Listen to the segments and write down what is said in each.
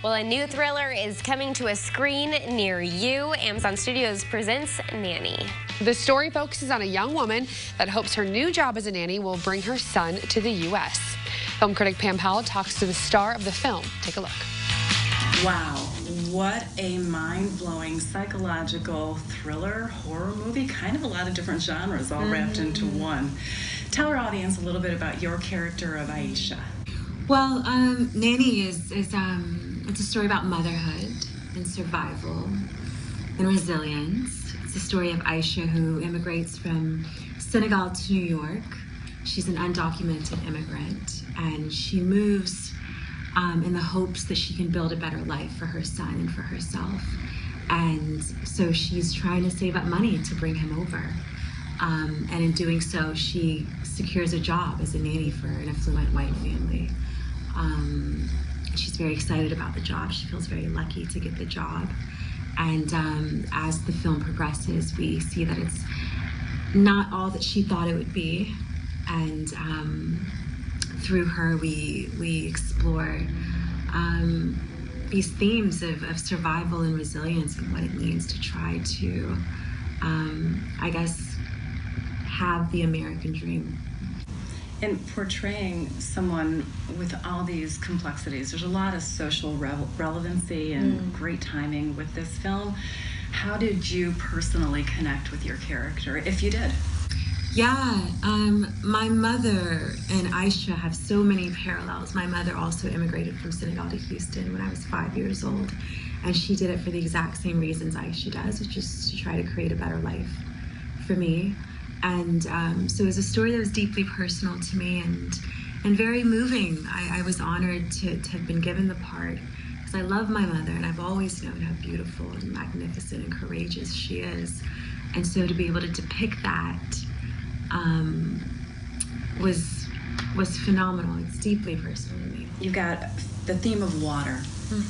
Well, a new thriller is coming to a screen near you. Amazon Studios presents Nanny. The story focuses on a young woman that hopes her new job as a nanny will bring her son to the U.S. Film critic Pam Powell talks to the star of the film. Take a look. Wow, what a mind-blowing psychological thriller, horror movie, kind of a lot of different genres all wrapped into one. Tell our audience a little bit about your character of Aisha. Well, Nanny is it's a story about motherhood and survival and resilience. It's a story of Aisha, who immigrates from Senegal to New York. She's an undocumented immigrant, and she moves in the hopes that she can build a better life for her son and for herself. And so she's trying to save up money to bring him over. And in doing so, she secures a job as a nanny for an affluent white family. She's very excited about the job. She feels very lucky to get the job. And as the film progresses, we see that it's not all that she thought it would be. And through her, we explore these themes of survival and resilience and what it means to try to, I guess, have the American dream. In portraying someone with all these complexities, there's a lot of social relevancy and great timing with this film. How did you personally connect with your character, if you did? Yeah, my mother and Aisha have so many parallels. My mother also immigrated from Senegal to Houston when I was 5 years old, and she did it for the exact same reasons Aisha does, which is to try to create a better life for me. And so it was a story that was deeply personal to me and very moving. I was honored to have been given the part because I love my mother, and I've always known how beautiful and magnificent and courageous she is. And so to be able to depict that was phenomenal. It's deeply personal to me. You've got the theme of water,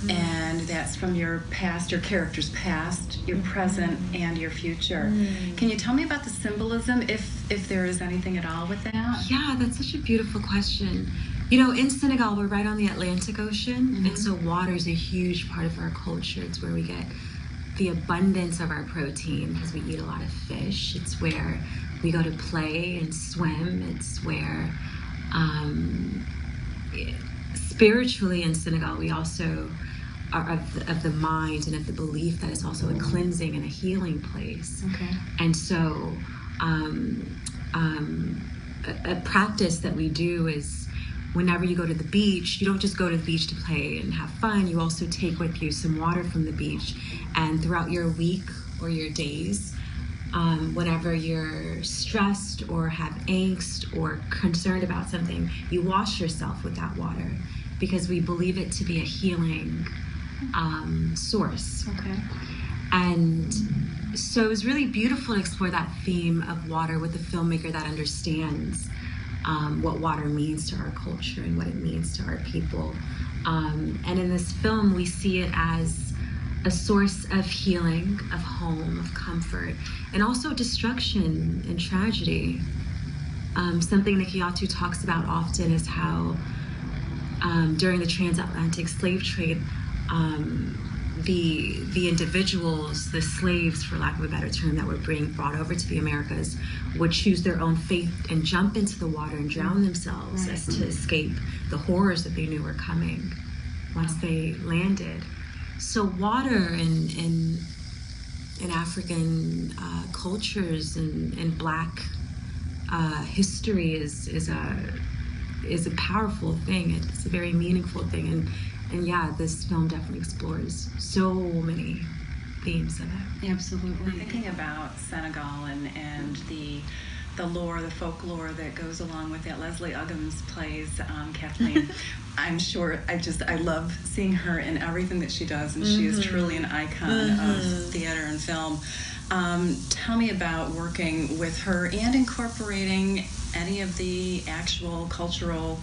and that's from your past, your character's past, your present, and your future. Can you tell me about the symbolism, if there is anything at all with that? Yeah, that's such a beautiful question. You know, in Senegal, we're right on the Atlantic Ocean, and so water is a huge part of our culture. It's where we get the abundance of our protein because we eat a lot of fish. It's where we go to play and swim. It's where spiritually in Senegal, we also are of the mind and of the belief that it's also a cleansing and a healing place. Okay. And so a practice that we do is whenever you go to the beach, you don't just go to the beach to play and have fun. You also take with you some water from the beach. And throughout your week or your days, whenever you're stressed or have angst or concerned about something, you wash yourself with that water because we believe it to be a healing source. Okay. And so it was really beautiful to explore that theme of water with a filmmaker that understands what water means to our culture and what it means to our people. And in this film, we see it as a source of healing, of home, of comfort, and also destruction and tragedy. Something Nikiatu talks about often is how during the transatlantic slave trade, the individuals, the slaves, for lack of a better term, that were brought over to the Americas would choose their own fate and jump into the water and drown themselves as to escape the horrors that they knew were coming once they landed. So water in African cultures and Black history is a powerful thing. It's a very meaningful thing, and yeah, this film definitely explores so many themes of it. Absolutely. Thinking about Senegal and the lore, the folklore that goes along with that. Leslie Uggams plays Kathleen. I'm sure I love seeing her in everything that she does, and she is truly an icon of theater and film. Tell me about working with her and incorporating any of the actual cultural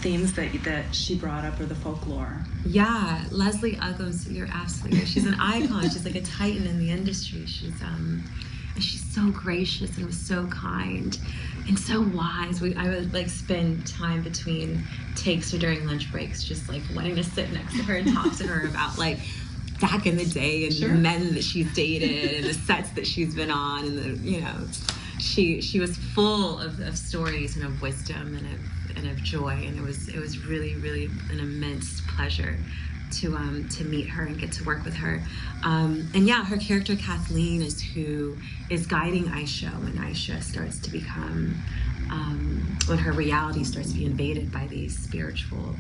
themes that she brought up, or the folklore. Yeah, Leslie Uggams, you're absolutely right. She's an icon. She's like a titan in the industry. She's so gracious and was so kind. and so wise. I would like spend time between takes or during lunch breaks just like wanting to sit next to her and talk to her about like back in the day and the men that she's dated and the sets that she's been on, and she was full of stories and of wisdom and of joy, and it was really, really an immense pleasure to meet her and get to work with her. And yeah, her character Kathleen is who is guiding Aisha when Aisha starts to become, when her reality starts to be invaded by these spiritual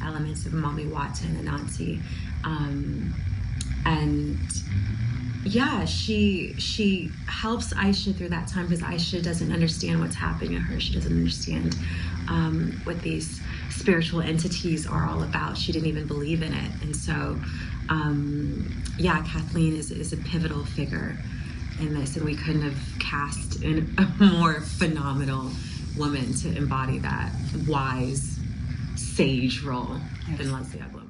elements of Mommy Wata and Anansi. And yeah, she helps Aisha through that time because Aisha doesn't understand what's happening to her. She doesn't understand what these spiritual entities are all about. She didn't even believe in it. And so, yeah, Kathleen is a pivotal figure in this, and we couldn't have cast a more phenomenal woman to embody that wise, sage role than Leslie Uggla.